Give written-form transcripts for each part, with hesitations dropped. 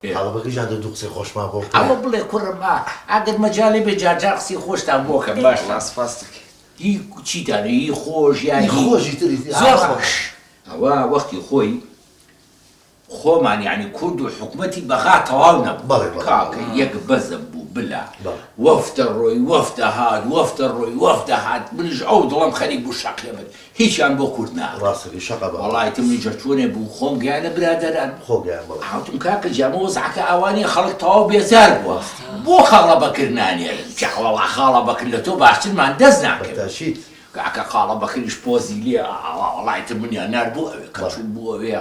حاڵە بەگەیشان دوو قسەی خۆشمان بۆ ئەمە بڵێ کوڕم ئەگەر مەجاڵی بێ جارجار قسەی خۆشتان بۆکەم باش سپاسك هی چیتانە هی خۆش یانی خۆشی تری زۆر خۆش ئەوە وەختی خۆی خۆمان یعنی کورد و حکومەتی بەغا تەواو نەبوو کاکە یەک بەزم بوو بلا وەفتە ڕۆی وەفتە هات وەفتە ڕۆی وەفتە هات منیش ئەو دڵم خەریک بوو شەق لێ بێت هیچیان بۆ کورد نا ڕاستەکەی شەقە بە وەڵایەتی منی جەرچوونێ بوو خۆم گیانە برادەران خۆگەیان بەڵێ هاتم کاکە جامە وەزعەکە ئەوانی خەڵک تەواو بێزار بووە بۆ خاڵە بەکرد نانێرن پیاوەڵا خاڵە بەکرد لە تۆ باشترمان دەست ناکرد بەتاشیت کاکە خاڵە بەکریش پۆزی لێ وەڵایەتی منیان نار بوو ئەوێ کەچوو بوو ئەوێ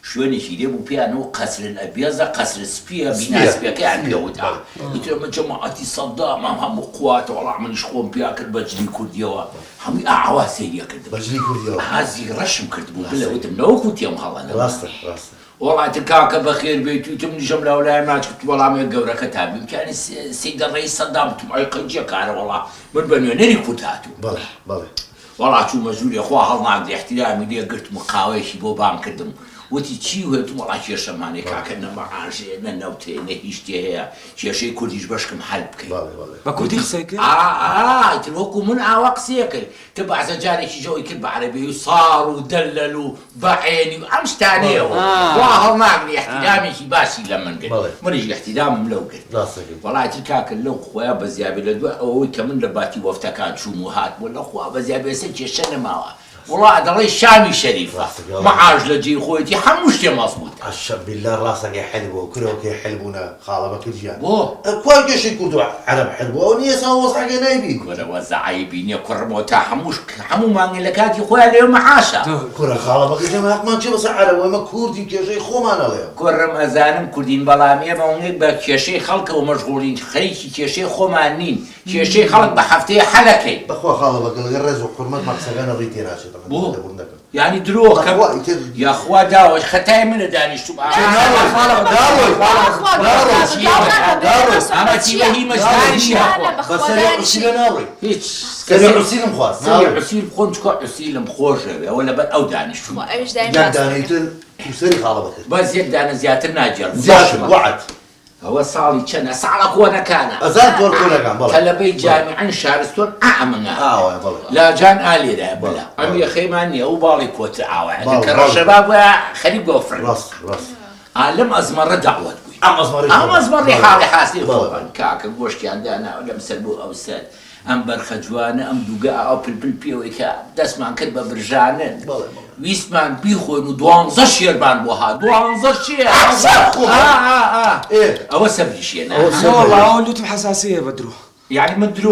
شوێنێکی لێ بوو پیانەوە قەسرن ئەبێزە قەسر سپیە بیناسپیەکەیان پێوتا ئیتر من جەماعەتی سەدامام هەموو قواتە وەڵام منیش خۆم پیا کرد بەجلی کوردیەوە هەمووی ئاوا سێریە کرد بەجلی کوردیەوە هازی ڕەشم کرد بوو بلەوتم نەوەکو تێم هەڵەنە ڕاستە ڕاستە وڵاتە کاکە بەخێر بێت و تم نیژەم لەولای ماچکت وەڵامێک گەورەکە تا بیمکانی سەیدە ڕێی سەدام تومای قەنجە کارە وەڵا من بە نوێنەری کورد هاتوو بەڵێ بەڵێ وەڵا چوو مەزوری خوا هەڵناگری احتیرامی لێ گرتم و قاوەیەکی بۆ بام کردم وتی چی وێتم وەڵا کێشەمانێ کاکە نەمەعاژێ نە نەوتێ نە هیچ تێ هەیە کێشەی کوردیش بەشکم هەل بکەیت بە کوردی قسەی کرد؟ ئایتر وەکو من ئاوا قسەیە کرد کە بەعزە جارێکی ژەوەی کرد بە عەرەبی و ساڕ و دەلەل و بەعێنی و ئەم شتانەیەوە وا هەڵناگری احتیرامێکی باشی لە من کرد منیش احتیرامم لەو کرد وەڵایتر کاکە لەو خۆیان بەزیابێ لە دوای ئەوەی کە من لە باتی وەفتەکان چووم و هاتبوو لە خوا بەزیابێ سەر کێشە نەماوە وڵا دەڵێ شامی شەریفە مەعاش لە جێی خۆیەتی هەموو شتێ مەزبوط عەشە بیللا ڕاستەکەی حەل بووە کورەوەکەی حەل بوونە خاڵە بەکردیان بۆ کوای کێشەی کورد و عەرەب حەل بووە ئەو نییە ئێستا وەزعەکەی نایبین وەرە وەزعی بینێ کوڕمەوە تا هەموو مانگە لە کاتی خۆیان لێوە مەعاشە کوڕە خاڵە بەکردی حەقمان چێ بەسەر عەرەب ئێمە کوردین کێشەی خۆمانەڵێ کوڕم ئەزانم کوردین بەڵامیە بەڵێ بە کێشەی خەڵکەوە مەشغوڵین خەریکی کێشەی خۆمان نین کێشەی خەڵک بە هەفتەیە حەلەکەی بەخوا خاڵە بەکە لەگە ڕێز و حورمەت مەقسەکانە ڕووی تێناچێت یعنی درۆکە یاخوا داوەش خەتای منە دانیشتوم ئەمە چیە هی مەجدانیشە بەسەری عوسیلە ناڕۆی هیچ سەری عوسیلم خواست عوسیل بخۆم چکە عوسیلم خۆشەوێ ئەوە لەبەر ئەو دانیشتوم یەک دانەیتر سەری خاڵە بەکرد بەس یەک دانە زیاتر ناجێڵ وعد ئەوە ساڵی چەندە ساڵە کۆنەکانە ئەزان تۆر کۆنەکان بەڵێ تەلەبەی جامیعەن شارستۆن ئامنە لاجان ئالێرە بڵە ئەم یەخەیمان نییە و باڵی کۆتر ئاوایە کە ڕەشەبا بووە خەریک گۆفرن لەم ئەزمەڕە داوەت بووی ئەم ئەزمەڕی حاڵی حاسی خۆبن کاکە گۆشتیان داناوە لەم سەر بوو ئەو سەر ئەم بەرخە جوانە ئەم دووگە ئاو پلپل پێوەی کە دەستمان کرد بە برژانن ویستمان بیخۆین و 12 شێرمان بۆ هات 12 شێر ئەوە سەبریشێنە ئەوە لوتم حەساسیە بە درۆ یعنی من درۆ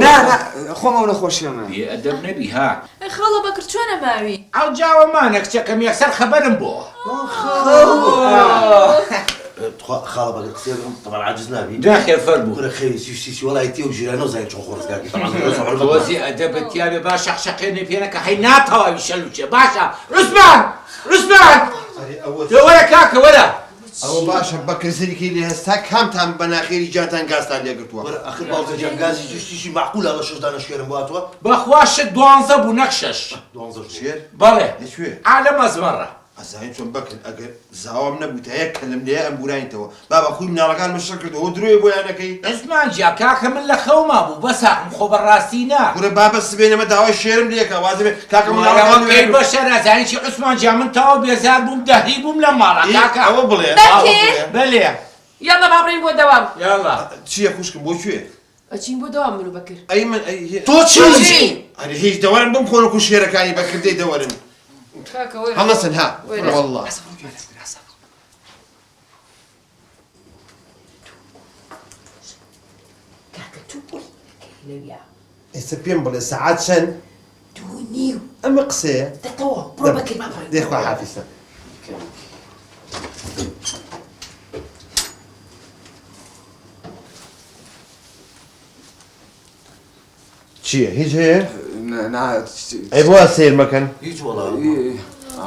خۆم ئەو نەخۆشیەمە ئەدەب نەبی ها خاڵە بەکرد چۆنە ماوی ئەو جاوەمانە کچەکەم یەکسەر خەبەرم بۆ خاڵە بەکە قسێ طبعا عاجز نابی داخێر فەر بوو کوڕە خەوی سیسی وەڵای تێ و ژیرانە و زای چۆن خۆڕزگاکی تۆزی ئەدەبە تیاوێ باشە شەقشەقێنێ پێنەکە هەی ناتەواوی شەلوچێ باشە ڕوسمان وەرە کاکە وەرە ئەوە باشە بەکرزێکی لێ هەستا کامتان بە ناخێری جاتان گاستان لێگرتووە ئەخر باوکە جەنگازی جوشتیشی معقولە لە 6 دانە شێرم بواتوە بەخوا شت 12 بوو نەک 6 شێر بەڵێ لەکوێ عالە مەزمەڕە ئەزانین چۆن بکرد ئەگەر زاوام نەبوو تا یەک کەلم لێ ئەم بورانیتەوە بابا خوی مناڵەکان مشتە کردەوە درۆی بۆیانەکەی عوسمان جیا کاکە من لە خەوما بوو بەسا خۆ بەڕاستی نا کوڕە بابە سبێنەمە داوای شێرم لێکە وازێ کاکە مناڵەکەی بەشە نازانی چی عوسمان جیا من تەواو بێزار بووم دەهری بووم لە ماڵە کاکە ئەوە بڵێ بەلێ یاڵە با بڕین بۆ دەوام یاڵا چییە خوشکم بۆ کوێ ئەچین بۆ دەوام من و بەکرد ئەی من تۆ چی ئەرێ هیچ دەوەرم بم خۆن و شێرەکانی بەکردەی دەوەرن هەڵەسن ها والله ئێستا پێم بڵێ سەعات چەند؟ 2:30 ئەمە قسەیە دەتەوە بڕۆ بەکرد مابڕێ دێخوا حافیزە چییە هیچ هەیە؟ ئەی بۆ سیر مەکەن هیچ وەڵام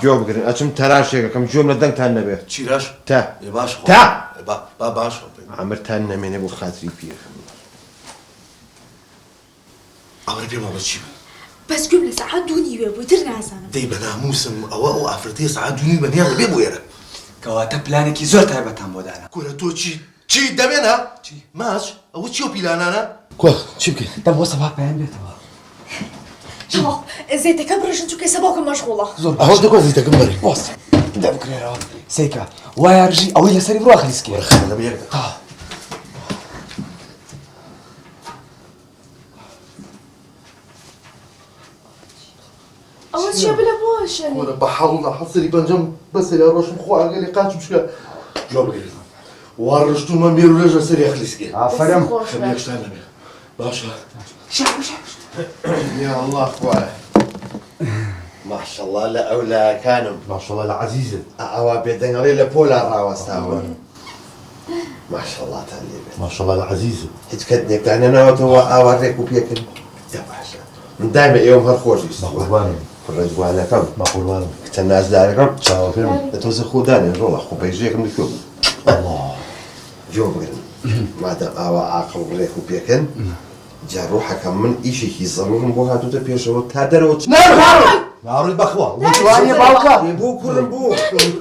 گوێ بگرن ئەچم تەراشێکەکەم گوێم لە دەنگتان نەبێت چیراش تا باش تا باش ئەمرتان نەمێنێ بۆ خاتری پیر ئەوە پێم بە چی بەس گوێم لە سەعات 2:30 بوو تر نازانم دەی بە ناموسم ئەوە ئەو ئافرەتەیە سەعات 2:30 بەنیاڵە بێ بۆ ئێرە کەواتە پلانێکی زۆر تایبەتان بۆ دانا. کورە تۆ چی دەبێنە؟ چی؟ ماچ ئەوە چی و پیلانانە؟ کوا چی بکەین؟ دەم بۆ سەبا پێیان بێتەوە. تمام زيتك برشن تو كسبوك مشغولة زۆر ئەوە دەگۆزیتەکەم بەری بۆست دا بکرێرەوە سەیکە وایە ڕژی ئەوەی لەسەری بڕوا خلیسکێ لە بەیەک أول شيء بلا بوش يعني وأنا بحاول أحصل بنجم بس اللي أروح مخو على اللي قاعد مشكلة جواب غير ورجتو ما بيرو رجع سريع خليسكي ئافرەم خليك اشتغل باشا يا الله خواه ما شاء الله لا أولى كانوا ما شاء الله العزيزة ئەوە بێدەنگەڵی لە پۆلا ڕاوەستاوە ما شاء الله تعالى ما شاء الله العزيزة هیچ کەتێکتان نەناوەتەوە ئاوارێک و پێکرد یا باشە من دایمە ئێوەم هەر خۆش ویست قربانم ڕێزوانەکەم ما قربانم کچە نازدارەکەم چاوەپێم لە تۆزە خۆدانێ ڕۆڵە خۆپەیژەیەکم دکو الله جۆ بگرن مادەم ئاوا عاقڵ ڕێک و پێکەن جا ڕۆحەکەم من ئیشێکی زەڕورم بۆ هاتووتە پێشەوە تا دەرەوە نعرض بخوا وانە باوکە بۆ کوڕم بۆ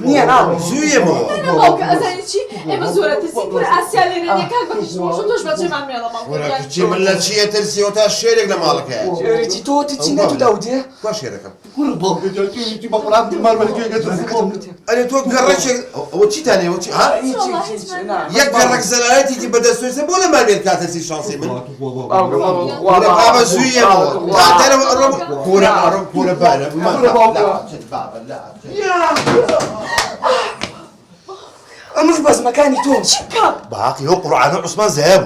نییە ناڵێ زوویەمەوە أنا موقع أزاي شيء إما زورة تسيبور أسيا لنا نكاك بكش موجود توش بتجي مع ميلا وەرە موقع کچی من لە چیە ترسیەوە تا شێرێک لە ماڵەکەیە ێرێکی تۆ تچی نەتو داودێ وا شێرەکەم كل بوك جاكي بقرا مال ملكي ئەرێ تۆ گەڕێکێک ئەوە چیتانێەوە چی یەک گەڕێک زەلایەتێکی بەدەستێسە بۆ لە مالێر کاتەسی شانسی من بابە زوویەمەوە تا دەرەوە ئەڕۆم کورە ئەڕۆم کورە بارە ئەمش بەزمەکانی تۆم باقي هو قرعان عثمان ذهب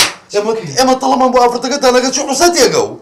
اما طالما ابو افريقيا انا قلت شو حسيت يا جو